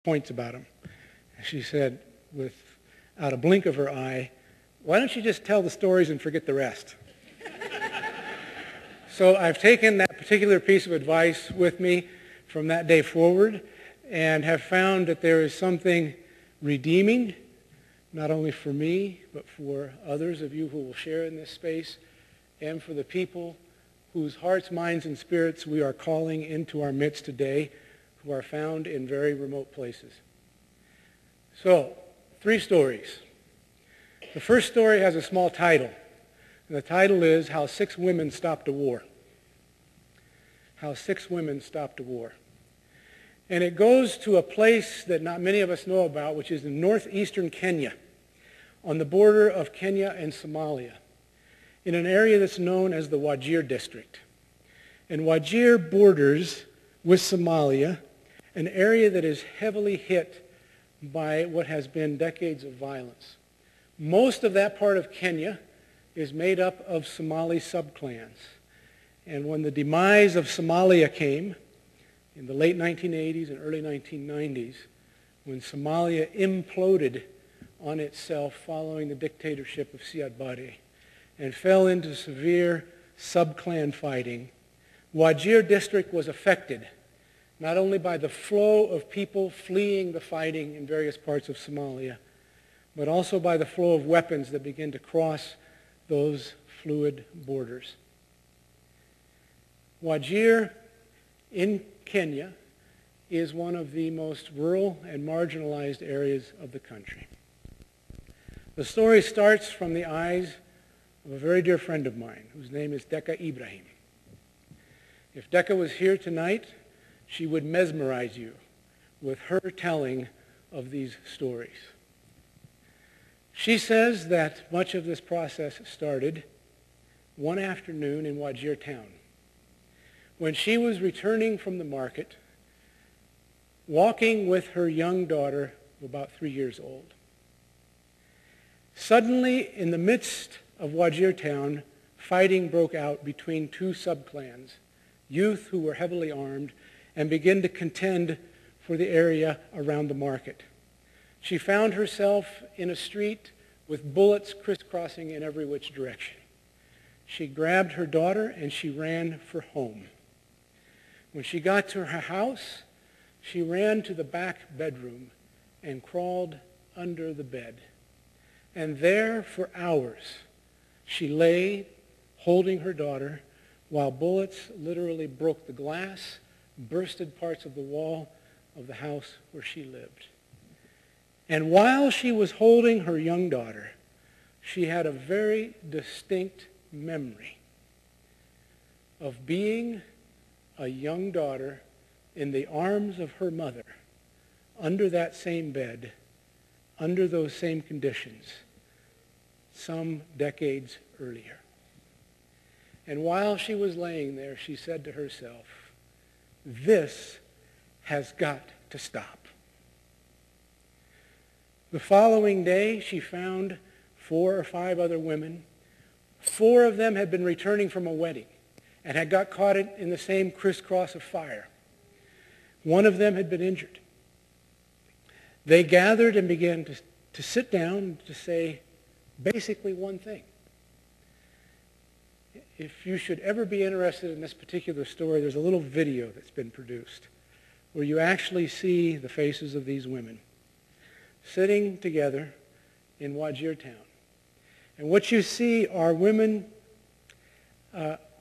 points about him. She said, without a blink of her eye, "Why don't you just tell the stories and forget the rest?" So I've taken that particular piece of advice with me from that day forward and have found that there is something redeeming, not only for me, but for others of you who will share in this space, and for the people whose hearts, minds, and spirits we are calling into our midst today, who are found in very remote places. So, 3 stories. The first story has a small title. And the title is How 6 Women Stopped a War. How 6 Women Stopped a War. And it goes to a place that not many of us know about, which is in northeastern Kenya, on the border of Kenya and Somalia, in an area that's known as the Wajir district. And Wajir borders with Somalia, an area that is heavily hit by what has been decades of violence. Most of that part of Kenya is made up of Somali subclans. And when the demise of Somalia came in the late 1980s and early 1990s, when Somalia imploded on itself following the dictatorship of Siad Barre and fell into severe subclan fighting, Wajir district was affected not only by the flow of people fleeing the fighting in various parts of Somalia, but also by the flow of weapons that began to cross those fluid borders. Wajir in Kenya is one of the most rural and marginalized areas of the country. The story starts from the eyes of a very dear friend of mine, whose name is Decca Ibrahim. If Decca was here tonight, she would mesmerize you with her telling of these stories. She says that much of this process started one afternoon in Wajir town, when she was returning from the market, walking with her young daughter, about 3 years old. Suddenly, in the midst of Wajir town, fighting broke out between 2 subclans, youth who were heavily armed, and began to contend for the area around the market. She found herself in a street with bullets crisscrossing in every which direction. She grabbed her daughter and she ran for home. When she got to her house, she ran to the back bedroom and crawled under the bed. And there for hours, she lay holding her daughter while bullets literally broke the glass, bursted parts of the wall of the house where she lived. And while she was holding her young daughter, she had a very distinct memory of being a young daughter in the arms of her mother, under that same bed, under those same conditions, some decades earlier. And while she was laying there, she said to herself, "This has got to stop." The following day, she found 4 or 5 other women. 4 of them had been returning from a wedding and had got caught in the same crisscross of fire. One of them had been injured. They gathered and began to sit down to say basically one thing. If you should ever be interested in this particular story, there's a little video that's been produced where you actually see the faces of these women sitting together in Wajir town. And what you see are women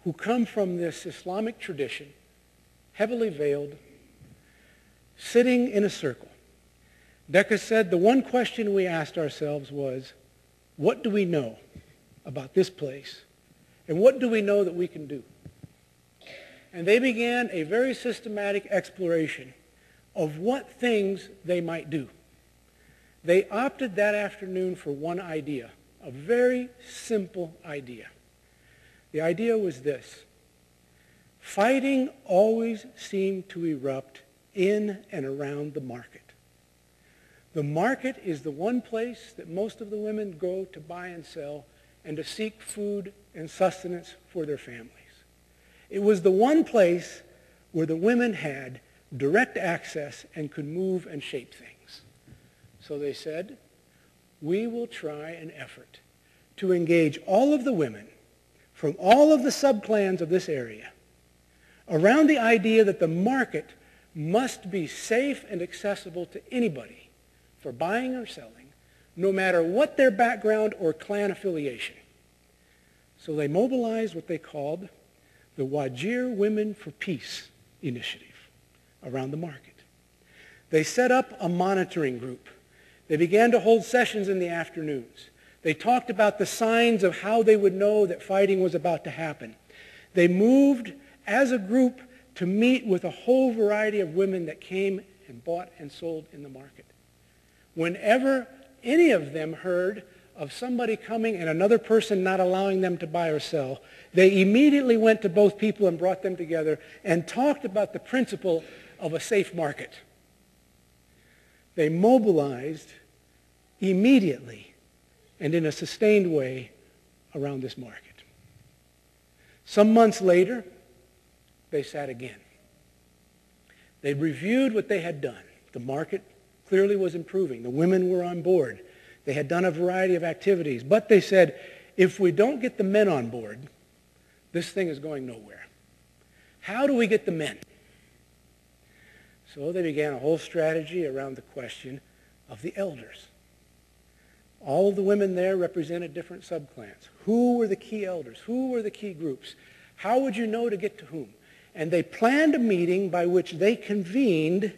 who come from this Islamic tradition, heavily veiled, sitting in a circle. Decca said the one question we asked ourselves was, what do we know about this place? And what do we know that we can do? And they began a very systematic exploration of what things they might do. They opted that afternoon for one idea, a very simple idea. The idea was this: fighting always seemed to erupt in and around the market. The market is the one place that most of the women go to buy and sell and to seek food and sustenance for their families. It was the one place where the women had direct access and could move and shape things. So they said, we will try an effort to engage all of the women from all of the subclans of this area around the idea that the market must be safe and accessible to anybody for buying or selling, no matter what their background or clan affiliation. So they mobilized what they called the Wajir Women for Peace initiative around the market. They set up a monitoring group. They began to hold sessions in the afternoons. They talked about the signs of how they would know that fighting was about to happen. They moved as a group to meet with a whole variety of women that came and bought and sold in the market. Whenever any of them heard of somebody coming and another person not allowing them to buy or sell, they immediately went to both people and brought them together and talked about the principle of a safe market. They mobilized immediately and in a sustained way around this market. Some months later, they sat again. They reviewed what they had done. The market clearly was improving. The women were on board. They had done a variety of activities. But they said, if we don't get the men on board, this thing is going nowhere. How do we get the men? So they began a whole strategy around the question of the elders. All of the women there represented different subclans. Who were the key elders? Who were the key groups? How would you know to get to whom? And they planned a meeting by which they convened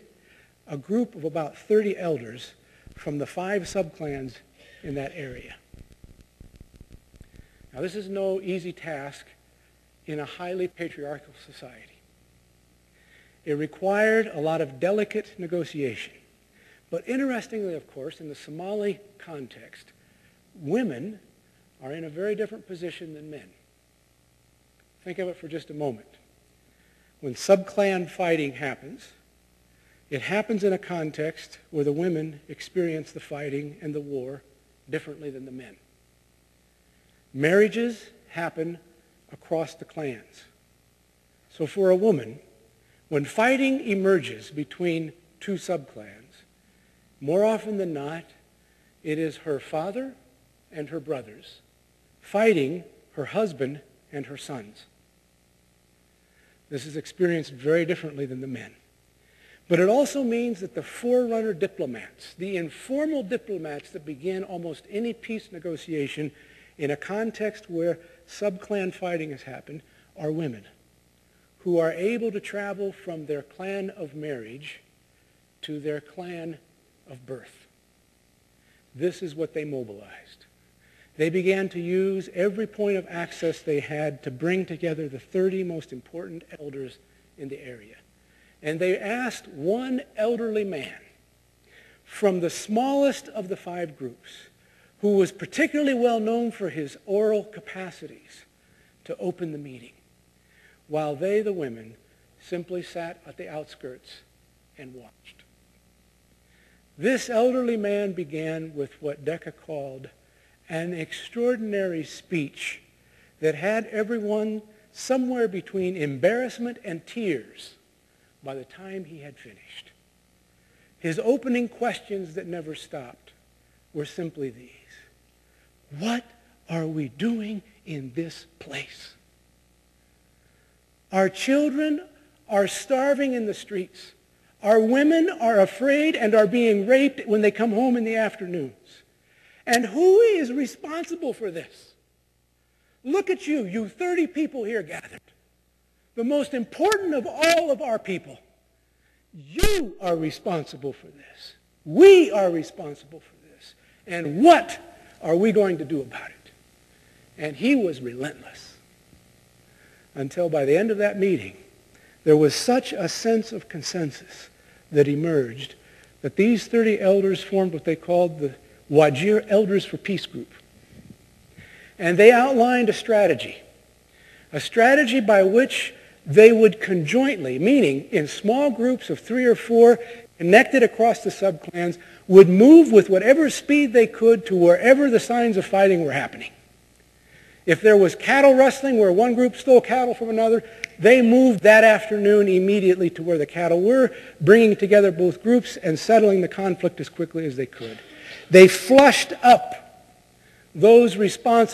a group of about 30 elders from the 5 subclans in that area. Now, this is no easy task in a highly patriarchal society. It required a lot of delicate negotiation. But interestingly, of course, in the Somali context, women are in a very different position than men. Think of it for just a moment. When subclan fighting happens, it happens in a context where the women experience the fighting and the war differently than the men. Marriages happen across the clans. So for a woman, when fighting emerges between 2 subclans, more often than not, it is her father and her brothers fighting her husband and her sons. This is experienced very differently than the men. But it also means that the forerunner diplomats, the informal diplomats that begin almost any peace negotiation in a context where subclan fighting has happened, are women who are able to travel from their clan of marriage to their clan of birth. This is what they mobilized. They began to use every point of access they had to bring together the 30 most important elders in the area. And they asked one elderly man from the smallest of the 5 groups, who was particularly well known for his oral capacities, to open the meeting, while they, the women, simply sat at the outskirts and watched. This elderly man began with what Decca called an extraordinary speech that had everyone somewhere between embarrassment and tears by the time he had finished. His opening questions that never stopped were simply these. What are we doing in this place? Our children are starving in the streets. Our women are afraid and are being raped when they come home in the afternoons. And who is responsible for this? Look at you, you 30 people here gathered. The most important of all of our people. You are responsible for this. We are responsible for this. And what are we going to do about it? And he was relentless. Until by the end of that meeting, there was such a sense of consensus that emerged that these 30 elders formed what they called the Wajir Elders for Peace group. And they outlined a strategy by which they would conjointly, meaning in small groups of 3 or 4 connected across the subclans, would move with whatever speed they could to wherever the signs of fighting were happening. If there was cattle rustling where one group stole cattle from another, they moved that afternoon immediately to where the cattle were, bringing together both groups and settling the conflict as quickly as they could. They flushed up those responsible